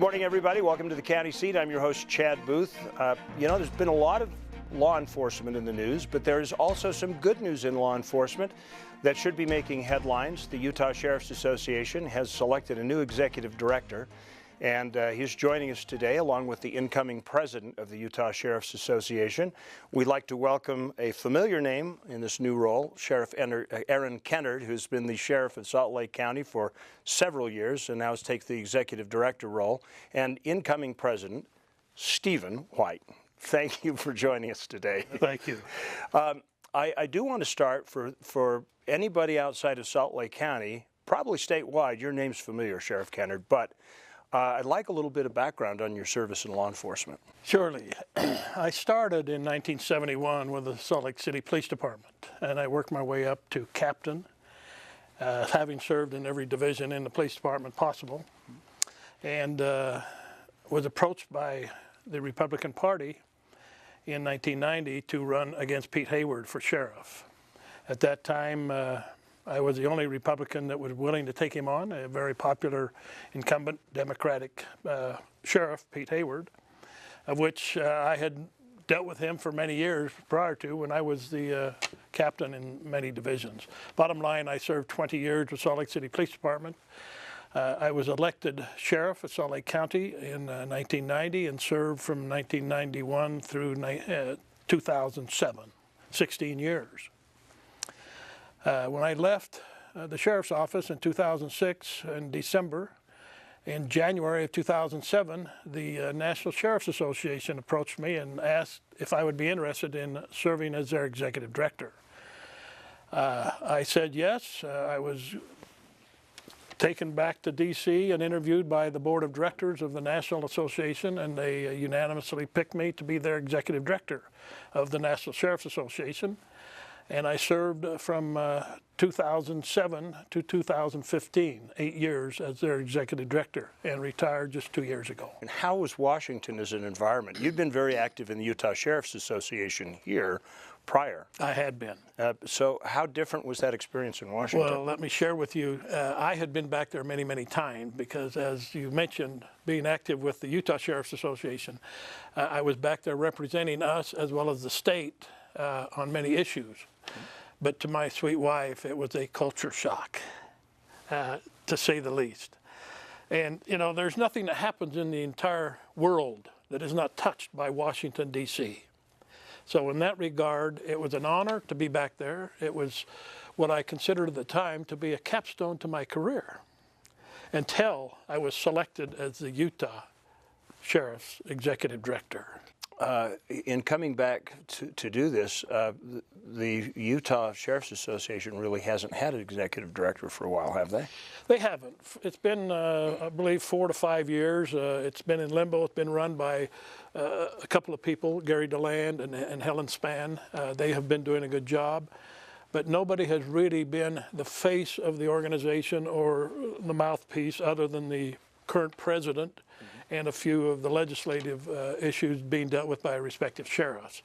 morning, everybody. Welcome to the County Seat. I'm your host, Chad Booth. There's been a lot of law enforcement in the news, but there is also some good news in law enforcement that should be making headlines. The Utah Sheriff's Association has selected a new executive director, and he's joining us today along with the incoming president of the Utah Sheriff's Association. We'd like to welcome a familiar name in this new role, Sheriff Aaron Kennard, who's been the sheriff of Salt Lake County for several years and now has taken the executive director role, and incoming president, Stephen White. Thank you for joining us today. Thank you. I do want to start for anybody outside of Salt Lake County, probably statewide. Your name's familiar, Sheriff Kennard, but I'd like a little bit of background on your service in law enforcement. Surely. I started in 1971 with the Salt Lake City Police Department, and I worked my way up to captain, having served in every division in the police department possible, and was approached by the Republican Party in 1990 to run against Pete Hayward for sheriff. At that time, I was the only Republican that was willing to take him on, a very popular incumbent Democratic sheriff, Pete Hayward, of which I had dealt with him for many years prior to when I was the captain in many divisions. Bottom line, I served 20 years with Salt Lake City Police Department. I was elected sheriff of Salt Lake County in 1990 and served from 1991 through 2007, 16 years. When I left the sheriff's office in 2006 in December, in January of 2007, the National Sheriff's Association approached me and asked if I would be interested in serving as their executive director. I said yes. I was taken back to D.C. and interviewed by the board of directors of the National Association, and they unanimously picked me to be their executive director of the National Sheriff's Association. And I served from 2007 to 2015, 8 years as their executive director, and retired just 2 years ago. And how was Washington as an environment? You've been very active in the Utah Sheriff's Association here prior. I had been. So how different was that experience in Washington? Well, let me share with you. I had been back there many, many times because, as you mentioned, being active with the Utah Sheriff's Association, I was back there representing us as well as the state on many issues. But to my sweet wife, it was a culture shock, to say the least. And, there's nothing that happens in the entire world that is not touched by Washington, D.C. So in that regard, it was an honor to be back there. It was what I considered at the time to be a capstone to my career until I was selected as the Utah Sheriff's Executive Director. In coming back to do this, the Utah Sheriff's Association really hasn't had an executive director for a while, have they? They haven't. It's been, I believe, 4 to 5 years. It's been in limbo. It's been run by a couple of people, Gary DeLand and Helen Spann. They have been doing a good job, but nobody has really been the face of the organization or the mouthpiece other than the current president and a few of the legislative issues being dealt with by respective sheriffs.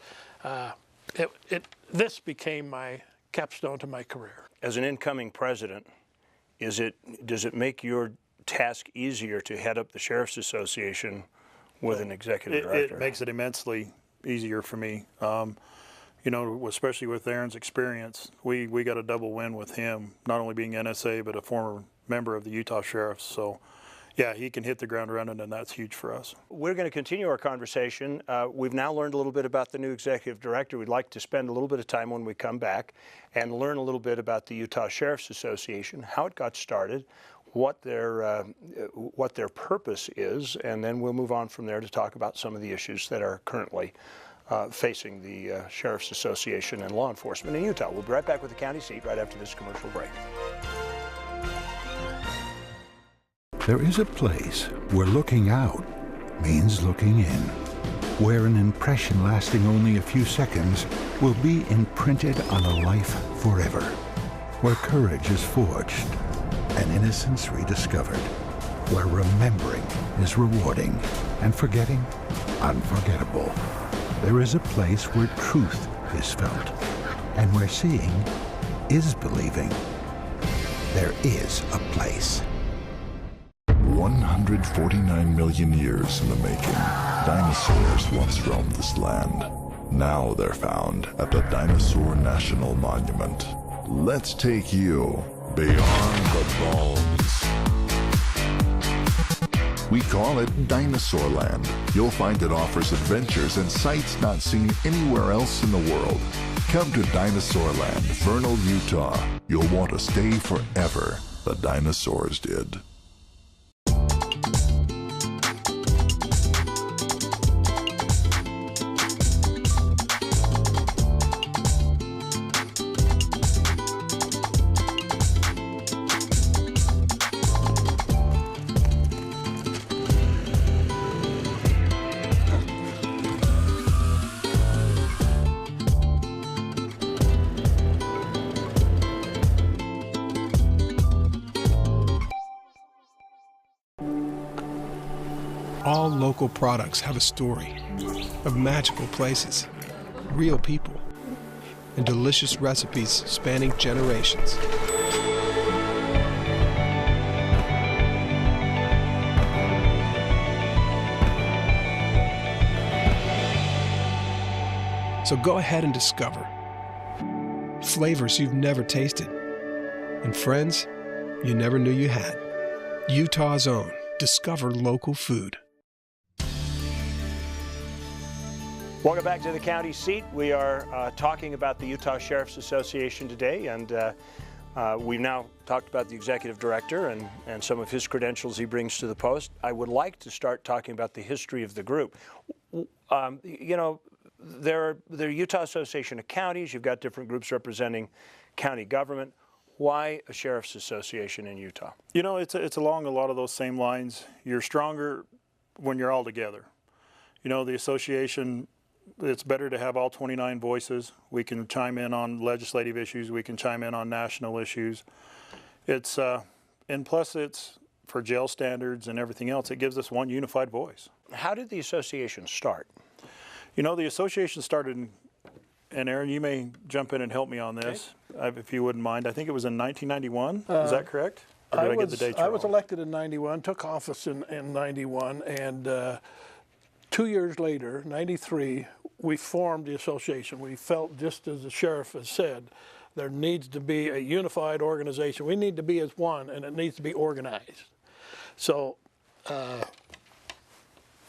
This became my capstone to my career. As an incoming president, does it make your task easier to head up the Sheriff's Association with an executive director? It makes it immensely easier for me. Especially with Aaron's experience, we got a double win with him, not only being NSA, but a former member of the Utah Sheriffs. So yeah, he can hit the ground running, and that's huge for us. We're going to continue our conversation. We've now learned a little bit about the new executive director. We'd like to spend a little bit of time when we come back and learn a little bit about the Utah Sheriff's Association, how it got started, what their purpose is, and then we'll move on from there to talk about some of the issues that are currently facing the Sheriff's Association and law enforcement in Utah. We'll be right back with the County Seat right after this commercial break. There is a place where looking out means looking in, where an impression lasting only a few seconds will be imprinted on a life forever, where courage is forged and innocence rediscovered, where remembering is rewarding and forgetting unforgettable. There is a place where truth is felt and where seeing is believing. There is a place. 149 million years in the making, dinosaurs once roamed this land. Now they're found at the Dinosaur National Monument. Let's take you beyond the bones. We call it Dinosaur Land. You'll find it offers adventures and sights not seen anywhere else in the world. Come to Dinosaur Land, Vernal, Utah. You'll want to stay forever. The dinosaurs did. All local products have a story of magical places, real people, and delicious recipes spanning generations. So go ahead and discover flavors you've never tasted and friends you never knew you had. Utah's own Discover Local Food. Welcome back to the county seat. We are talking about the Utah Sheriff's Association today, and we've now talked about the executive director and some of his credentials he brings to the post. I would like to start talking about the history of the group. You know, there are Utah Association of Counties. You've got different groups representing county government. Why a Sheriff's Association in Utah? You know, it's along a lot of those same lines. You're stronger when you're all together. You know, the association, it's better to have all 29 voices. We can chime in on legislative issues. We can chime in on national issues. It's and plus it's for jail standards and everything else. It gives us one unified voice. How did the association start? You know, the association started, and Aaron, you may jump in and help me on this, if you wouldn't mind. I think it was in 1991. Is that correct? Or did I get the dates wrong? I was elected in 91, took office in 91, and 2 years later, 93, we formed the association. We felt, just as the sheriff has said, there needs to be a unified organization. We need to be as one, and it needs to be organized. So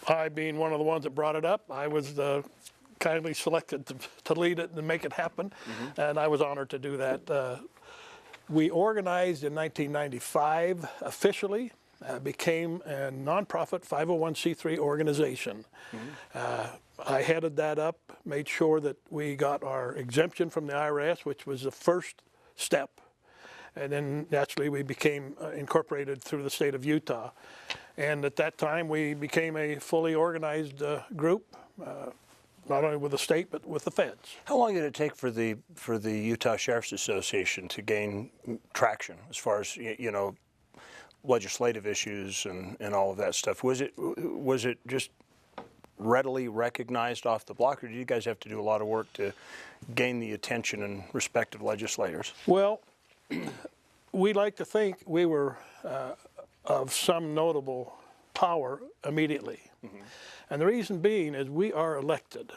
I, being one of the ones that brought it up, I was kindly selected to lead it and make it happen, and I was honored to do that. We organized in 1995 officially, became a nonprofit 501c3 organization. I headed that up, made sure that we got our exemption from the IRS, which was the first step. And then naturally we became incorporated through the state of Utah. And at that time we became a fully organized group, not only with the state but with the feds. How long did it take for the Utah Sheriff's Association to gain traction as far as, you know, legislative issues and all of that stuff? Was it just readily recognized off the block, or did you guys have to do a lot of work to gain the attention and respect of legislators? Well, we like to think we were of some notable power immediately. And the reason being is we are elected.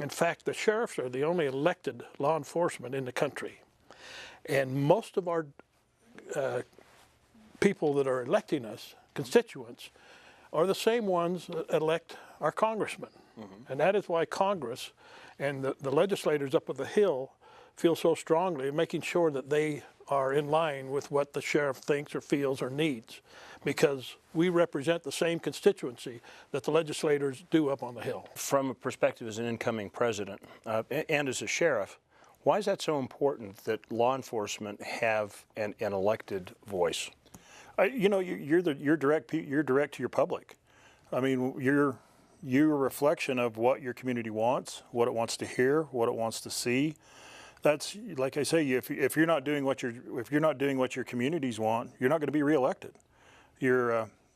In fact, the sheriffs are the only elected law enforcement in the country. And most of our people that are electing us, constituents, are the same ones that elect our congressmen. And that is why Congress and the legislators up at the Hill feel so strongly in making sure that they are in line with what the sheriff thinks or feels or needs, because we represent the same constituency that the legislators do up on the Hill. From a perspective as an incoming president and as a sheriff, why is that so important that law enforcement have an elected voice? You know, you're direct to your public. I mean, you're a reflection of what your community wants, what it wants to hear, what it wants to see. That's, like I say, if you're not doing what your communities want, you're not going to be reelected.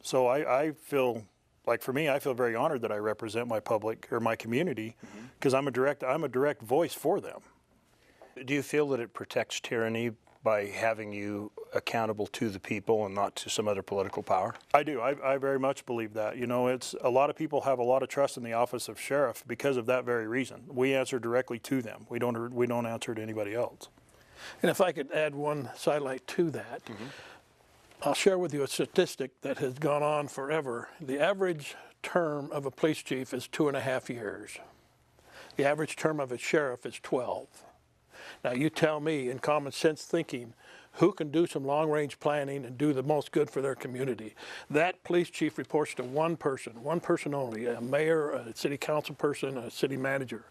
So I feel like, for me, I feel very honored that I represent my public or my community, because I'm a direct voice for them. Do you feel that it protects tyranny by having you accountable to the people and not to some other political power? I do. I very much believe that. You know, it's a lot of people have a lot of trust in the office of sheriff because of that very reason. We answer directly to them. We don't answer to anybody else. And if I could add one sidelight to that, I'll share with you a statistic that has gone on forever. The average term of a police chief is 2.5 years. The average term of a sheriff is 12. Now you tell me, in common sense thinking, who can do some long-range planning and do the most good for their community? That police chief reports to one person only, a mayor, a city council person, a city manager.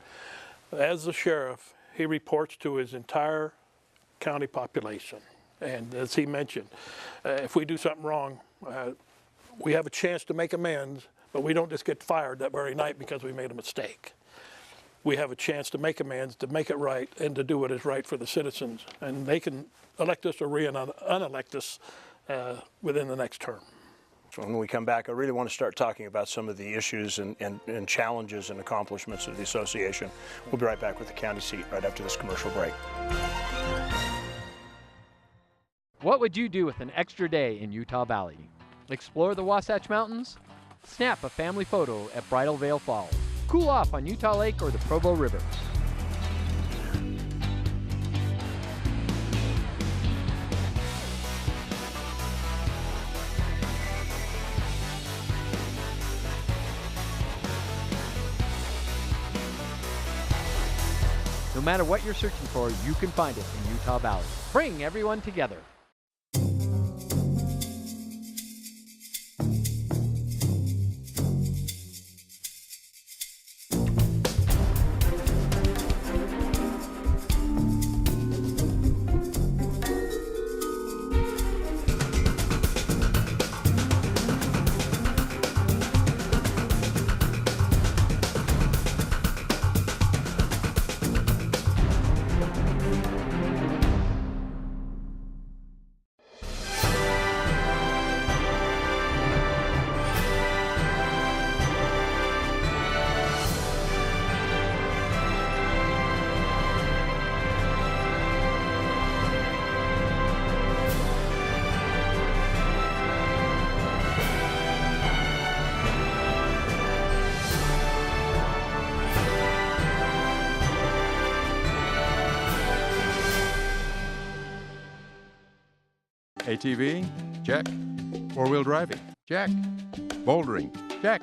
As the sheriff, he reports to his entire county population. And as he mentioned, if we do something wrong, we have a chance to make amends, but we don't just get fired that very night because we made a mistake. We have a chance to make amends, to make it right, and to do what is right for the citizens. And they can elect us or unelect us within the next term. So when we come back, I really want to start talking about some of the issues and challenges and accomplishments of the association. We'll be right back with the county seat right after this commercial break. What would you do with an extra day in Utah Valley? Explore the Wasatch Mountains? Snap a family photo at Bridal Veil Falls. Cool off on Utah Lake or the Provo River. No matter what you're searching for, you can find it in Utah Valley. Bring everyone together. ATV? Check. Four-wheel driving? Check. Bouldering? Check.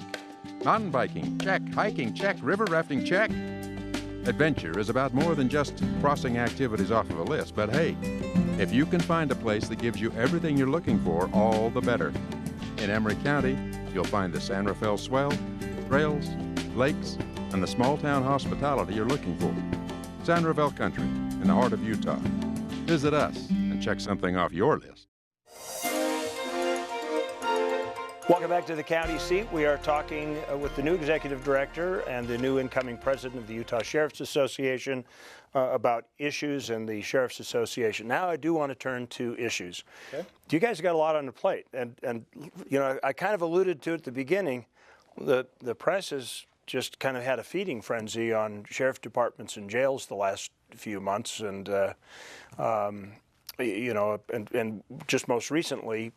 Mountain biking? Check. Hiking? Check. River rafting? Check. Adventure is about more than just crossing activities off of a list, but hey, if you can find a place that gives you everything you're looking for, all the better. In Emery County, you'll find the San Rafael swell, trails, lakes, and the small-town hospitality you're looking for. San Rafael Country, in the heart of Utah. Visit us and check something off your list. Welcome back to the county seat. We are talking with the new executive director and the new incoming president of the Utah Sheriff's Association about issues in the Sheriff's Association. Now I do want to turn to issues. Okay. You guys got a lot on the plate, and you know, I kind of alluded to it at the beginning. The press has just kind of had a feeding frenzy on sheriff departments and jails the last few months, and you know, and just most recently,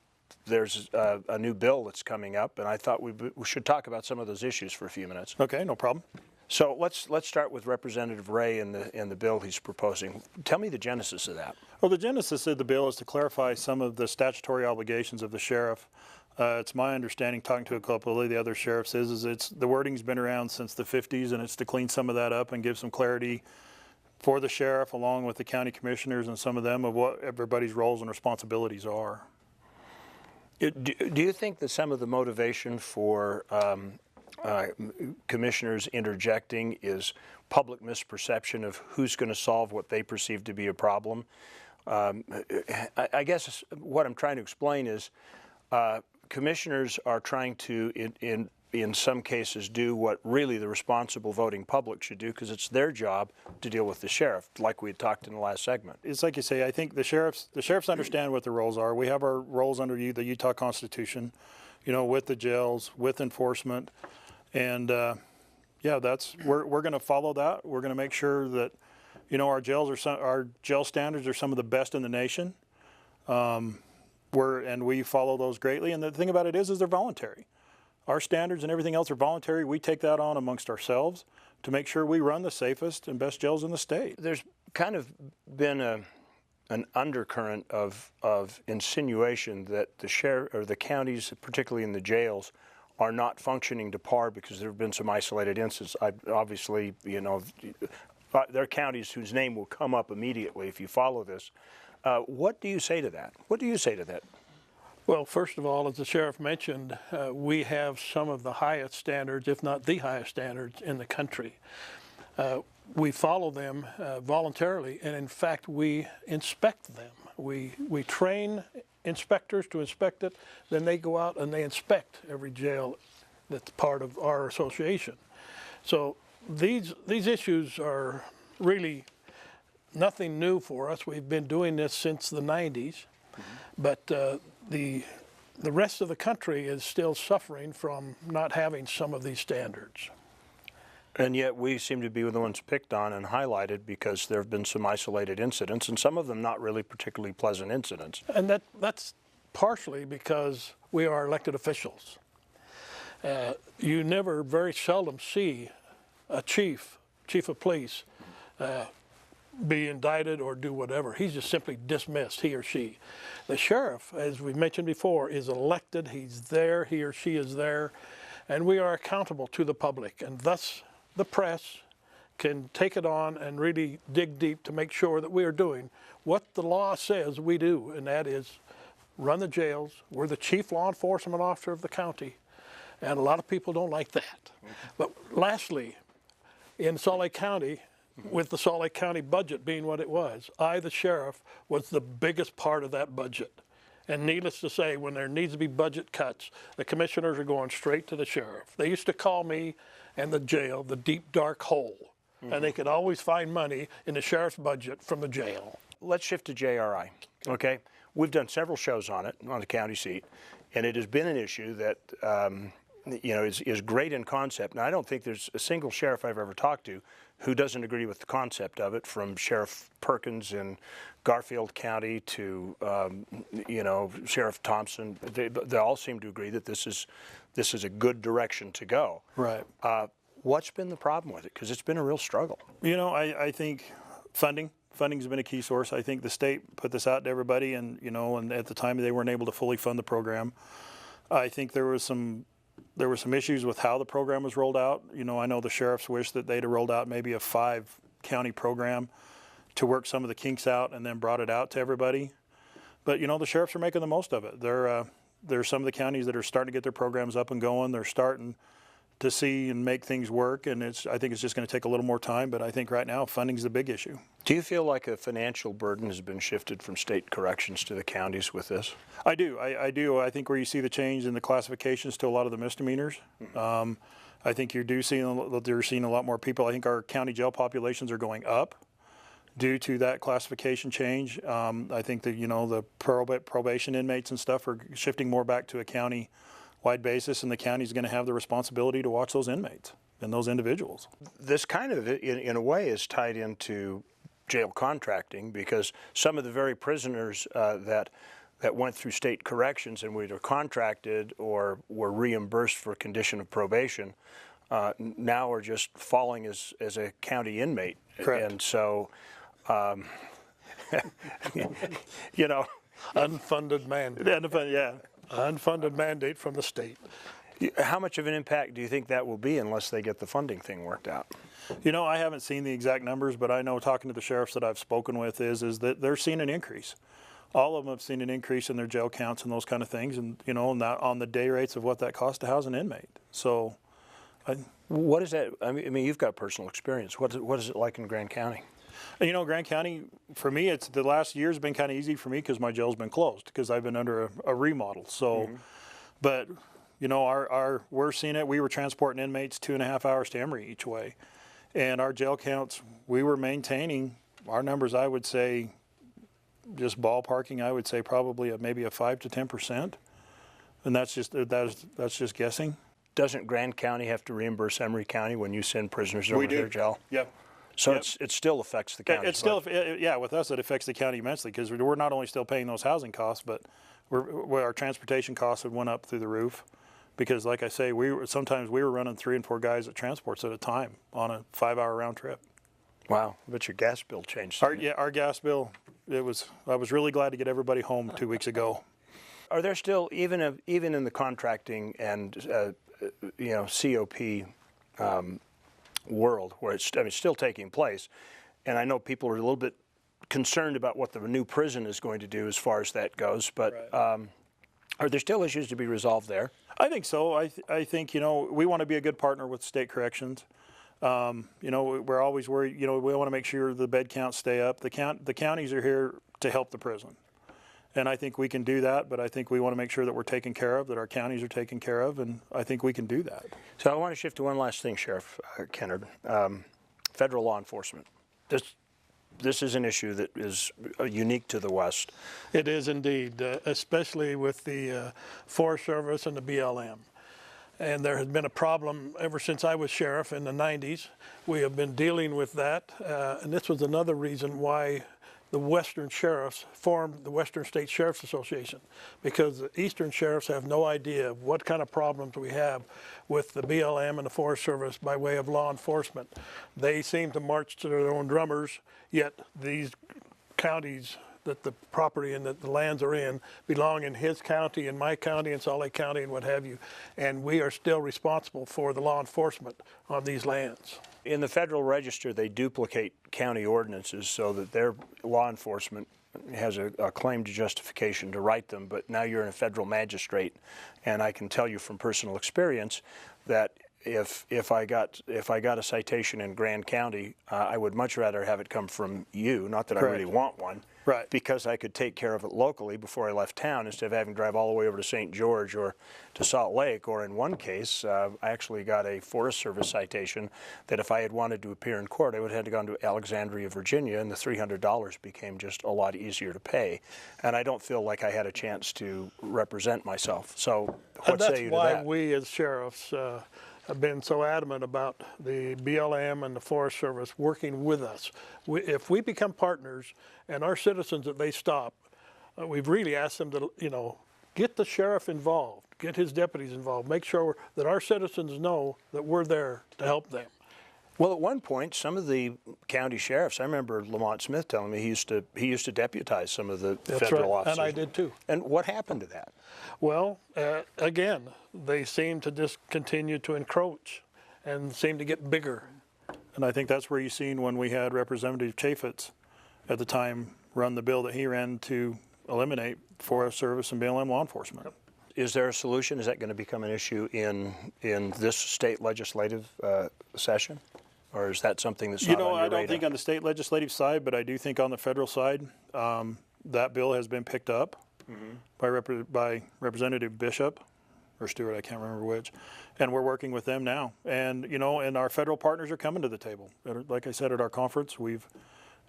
there's a new bill that's coming up, and I thought we should talk about some of those issues for a few minutes. Okay, no problem. So let's start with Representative Ray and the bill he's proposing. Tell me the genesis of that. Well, the genesis of the bill is to clarify some of the statutory obligations of the sheriff. It's my understanding, talking to a couple of the other sheriffs, is it's the wording's been around since the 50s, and it's to clean some of that up and give some clarity for the sheriff, along with the county commissioners and some of them, of what everybody's roles and responsibilities are. Do you think that some of the motivation for commissioners interjecting is public misperception of who's going to solve what they perceive to be a problem? I guess what I'm trying to explain is commissioners are trying to, in some cases, do what really the responsible voting public should do, because it's their job to deal with the sheriff, like we had talked in the last segment. It's like you say, I think the sheriffs understand what the roles are. We have our roles under the Utah Constitution, you know, with the jails, with enforcement, and yeah, we're going to follow that. We're going to make sure that, you know, our jail standards are some of the best in the nation. And we follow those greatly. And the thing about it is they're voluntary. Our standards and everything else are voluntary. We take that on amongst ourselves to make sure we run the safest and best jails in the state. There's kind of been an undercurrent of insinuation that the sheriff or the counties, particularly in the jails, are not functioning to par because there have been some isolated incidents. Obviously, you know, there are counties whose name will come up immediately if you follow this. What do you say to that? What do you say to that? Well, first of all, as the sheriff mentioned, we have some of the highest standards, if not the highest standards in the country. We follow them voluntarily, and in fact, we inspect them. We train inspectors to inspect it, then they go out and they inspect every jail that's part of our association. So these issues are really nothing new for us. We've been doing this since the 90s, but the rest of the country is still suffering from not having some of these standards. And yet we seem to be the ones picked on and highlighted because there have been some isolated incidents, and some of them not really particularly pleasant incidents. And that's partially because we are elected officials. You never, very seldom see a chief of police be indicted or do whatever. He's just simply dismissed, he or she. The sheriff, as we mentioned before, is elected. He's there, he or she is there, and we are accountable to the public, and thus the press can take it on and really dig deep to make sure that we are doing what the law says we do, and that is run the jails. We're the chief law enforcement officer of the county, and a lot of people don't like that. But lastly, in Salt Lake County, with the Salt Lake County budget being what it was, I, the sheriff, was the biggest part of that budget. And needless to say, when there needs to be budget cuts, the commissioners are going straight to the sheriff. They used to call me and the jail the deep, dark hole. And they could always find money in the sheriff's budget from the jail. Let's shift to JRI, okay? We've done several shows on it, on the county seat, and it has been an issue that you know, is great in concept. Now, I don't think there's a single sheriff I've ever talked to who doesn't agree with the concept of it, from Sheriff Perkins in Garfield County to, you know, Sheriff Thompson. They all seem to agree that this is a good direction to go. Right. What's been the problem with it? Because it's been a real struggle. You know, I think funding's been a key source. I think the state put this out to everybody, and you know, and at the time they weren't able to fully fund the program. I think there were some issues with how the program was rolled out. You know, I know the sheriffs wish that they'd have rolled out maybe a 5-county program to work some of the kinks out and then brought it out to everybody. But you know, the sheriffs are making the most of it. There's some of the counties that are starting to get their programs up and going. They're starting to see and make things work, and I think it's just going to take a little more time, but I think right now funding's the big issue. Do you feel like a financial burden has been shifted from state corrections to the counties with this? I do. I do. I think where you see the change in the classifications to a lot of the misdemeanors, I think you're seeing a lot more people. I think our county jail populations are going up due to that classification change. I think that, you know, the probation inmates and stuff are shifting more back to a county-wide basis, and the county's going to have the responsibility to watch those inmates and those individuals. This kind of, in a way, is tied into jail contracting, because some of the very prisoners that went through state corrections and were either contracted or were reimbursed for condition of probation now are just falling as a county inmate. Correct. And so, you know, Unfunded mandate. yeah. Unfunded mandate from the state. How much of an impact do you think that will be unless they get the funding thing worked out? You know, I haven't seen the exact numbers, but I know, talking to the sheriffs that I've spoken with, is that they're seeing an increase. All of them have seen an increase in their jail counts and those kind of things, and you know, not on the day rates of what that costs to house an inmate. So, what is that? I mean, you've got personal experience. What is it like in Grand County? You know, Grand County, for me, it's the last year's been kind of easy for me because my jail's been closed, because I've been under a remodel. So, but you know, we're seeing it. We were transporting inmates 2.5 hours to Emory each way, and our jail counts, we were maintaining our numbers. I would say, just ballparking, I would say probably maybe a 5 to 10%, and that's just guessing. Doesn't Grand County have to reimburse Emory County when you send prisoners over their jail? Yep. So it still affects the county. It's still, yeah, with us it affects the county immensely because we're not only still paying those housing costs, but our transportation costs have went up through the roof. Because, like I say, sometimes we were running 3 and 4 guys at transports at a time on a 5-hour round trip. Wow, but your gas bill changed. Our gas bill. I was really glad to get everybody home 2 weeks ago. Are there still, even in the contracting and COP world, where it's still taking place, and I know people are a little bit concerned about what the new prison is going to do as far as that goes, but right. Are there still issues to be resolved there? I think so. I think we want to be a good partner with state corrections. We're always worried. We want to make sure the bed counts stay up. The counties are here to help the prison, and I think we can do that. But I think we want to make sure that we're taken care of, that our counties are taken care of, and I think we can do that. So I want to shift to one last thing, Sheriff Kennard. Federal law enforcement. This is an issue that is unique to the West. It is indeed, especially with the Forest Service and the BLM. And there has been a problem ever since I was sheriff in the 90s. We have been dealing with that, and this was another reason why the Western sheriffs formed the Western State Sheriff's Association, because the Eastern sheriffs have no idea what kind of problems we have with the BLM and the Forest Service by way of law enforcement. They seem to march to their own drummers, yet these counties that the property and that the lands are in belong in his county and my county and Salt Lake County and what have you, and we are still responsible for the law enforcement on these lands. In the Federal Register, they duplicate county ordinances so that their law enforcement has a claim to justification to write them, but now you're in a federal magistrate, and I can tell you from personal experience that if I got a citation in Grand County, I would much rather have it come from you, not that Correct. I really want one, right? Because I could take care of it locally before I left town instead of having to drive all the way over to St. George or to Salt Lake. Or in one case, I actually got a Forest Service citation that if I had wanted to appear in court, I would have had to go to Alexandria, Virginia, and the $300 became just a lot easier to pay. And I don't feel like I had a chance to represent myself. So what say you to that? That's why we as sheriffs have been so adamant about the BLM and the Forest Service working with us. If we become partners and our citizens that they stop, we've really asked them to, get the sheriff involved, get his deputies involved, make sure that our citizens know that we're there to help them. Well, at one point, some of the county sheriffs, I remember Lamont Smith telling me he used to deputize some of the federal officers. And I did too. And what happened to that? Well, again, they seem to just continue to encroach and seem to get bigger. And I think that's where you seen when we had Representative Chaffetz at the time run the bill that he ran to eliminate Forest Service and BLM law enforcement. Yep. Is there a solution? Is that going to become an issue in this state legislative session? Or is that something that's not on your radar? I don't think on the state legislative side, but I do think on the federal side, that bill has been picked up by Representative Bishop or Stewart, I can't remember which, and we're working with them now. And and our federal partners are coming to the table. Like I said at our conference, we've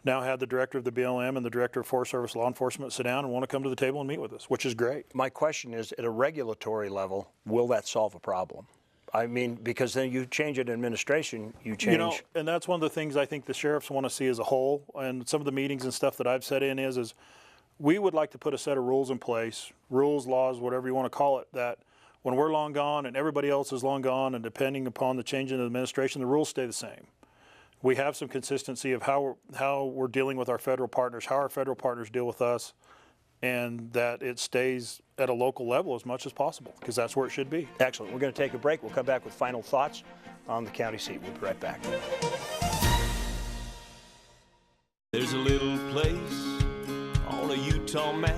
now had the director of the BLM and the director of Forest Service Law Enforcement sit down and want to come to the table and meet with us, which is great. My question is, at a regulatory level, will that solve a problem? I mean, because then you change it in administration, you change. And that's one of the things I think the sheriffs want to see as a whole. And some of the meetings and stuff that I've set in is we would like to put a set of rules in place, rules, laws, whatever you want to call it, that when we're long gone and everybody else is long gone, and depending upon the change in administration, the rules stay the same. We have some consistency of how we're dealing with our federal partners, how our federal partners deal with us, and that it stays at a local level as much as possible, because that's where it should be. Excellent. We're going to take a break. We'll come back with final thoughts on the county seat. We'll be right back. There's a little place on a Utah map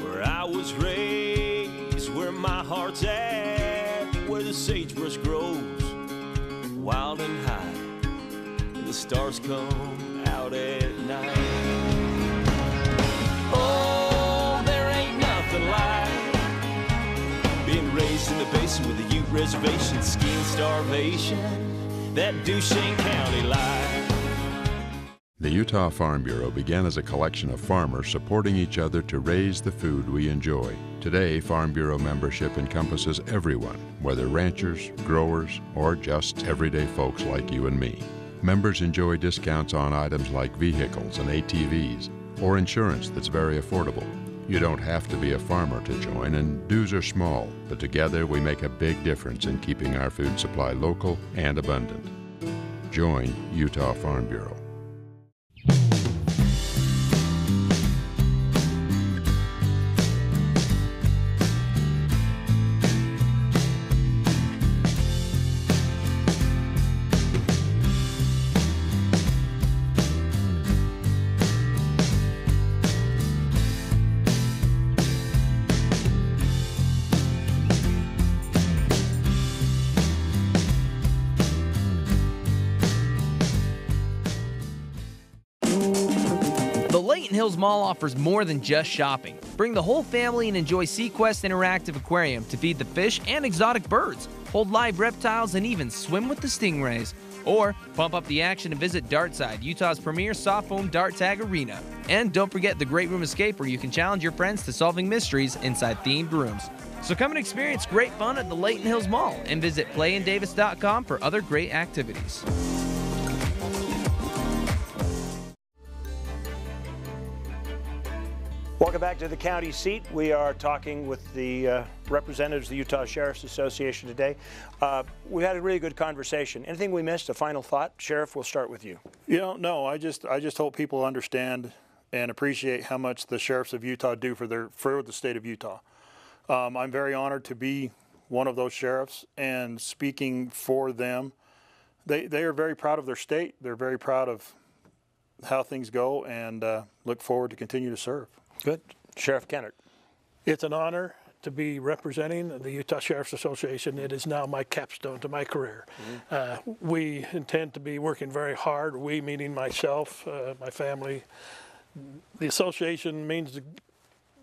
where I was raised, where my heart's at, where the sagebrush grows wild and high, and the stars come out at night. Oh, there ain't nothing like being raised in the basin with a Ute reservation, skiing starvation, that Duchesne County life. The Utah Farm Bureau began as a collection of farmers supporting each other to raise the food we enjoy. Today, Farm Bureau membership encompasses everyone, whether ranchers, growers, or just everyday folks like you and me. Members enjoy discounts on items like vehicles and ATVs, or insurance that's very affordable. You don't have to be a farmer to join, and dues are small, but together we make a big difference in keeping our food supply local and abundant. Join Utah Farm Bureau. Hills Mall offers more than just shopping. Bring the whole family and enjoy SeaQuest Interactive Aquarium to feed the fish and exotic birds, hold live reptiles, and even swim with the stingrays. Or pump up the action and visit Dartside, Utah's premier soft foam dart tag arena. And don't forget the Great Room Escape, where you can challenge your friends to solving mysteries inside themed rooms. So come and experience great fun at the Layton Hills Mall and visit playindavis.com for other great activities. Welcome back to the county seat. We are talking with the representatives of the Utah Sheriff's Association today. We had a really good conversation. Anything we missed? A final thought? Sheriff, we'll start with you. You know, no, I just hope people understand and appreciate how much the sheriffs of Utah do for the state of Utah. I'm very honored to be one of those sheriffs, and speaking for them, they are very proud of their state. They're very proud of how things go, and look forward to continue to serve. Good. Sheriff Kennard. It's an honor to be representing the Utah Sheriff's Association. It is now my capstone to my career. We intend to be working very hard, we meaning myself, my family. The association means a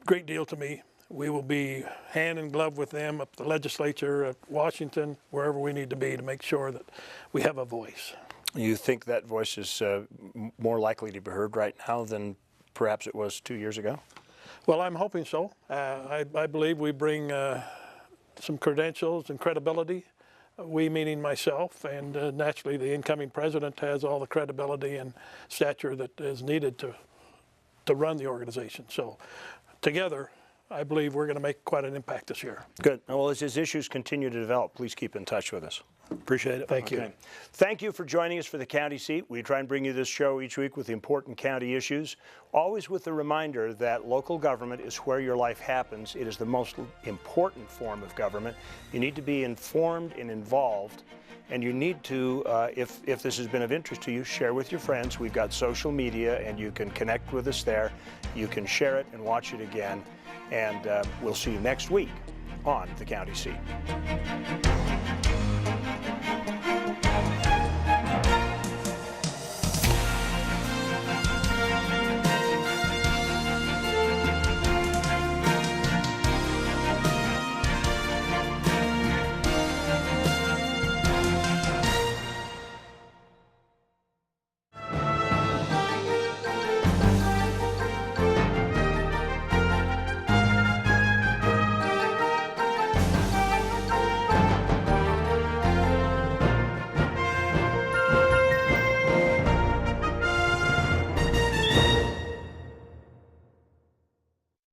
great deal to me. We will be hand in glove with them at the legislature, at Washington, wherever we need to be to make sure that we have a voice. You think that voice is more likely to be heard right now than perhaps it was 2 years ago? Well, I'm hoping so. I believe we bring some credentials and credibility, we meaning myself, and naturally the incoming president has all the credibility and stature that is needed to run the organization. So together, I believe we're going to make quite an impact this year. Good. Well, as his issues continue to develop, please keep in touch with us. Appreciate it. Thank you. Thank you for joining us for the county seat. We try and bring you this show each week with important county issues, always with the reminder that local government is where your life happens. It is the most important form of government. You need to be informed and involved, and you need to, if this has been of interest to you, share with your friends. We've got social media, and you can connect with us there. You can share it and watch it again, and we'll see you next week on the county seat.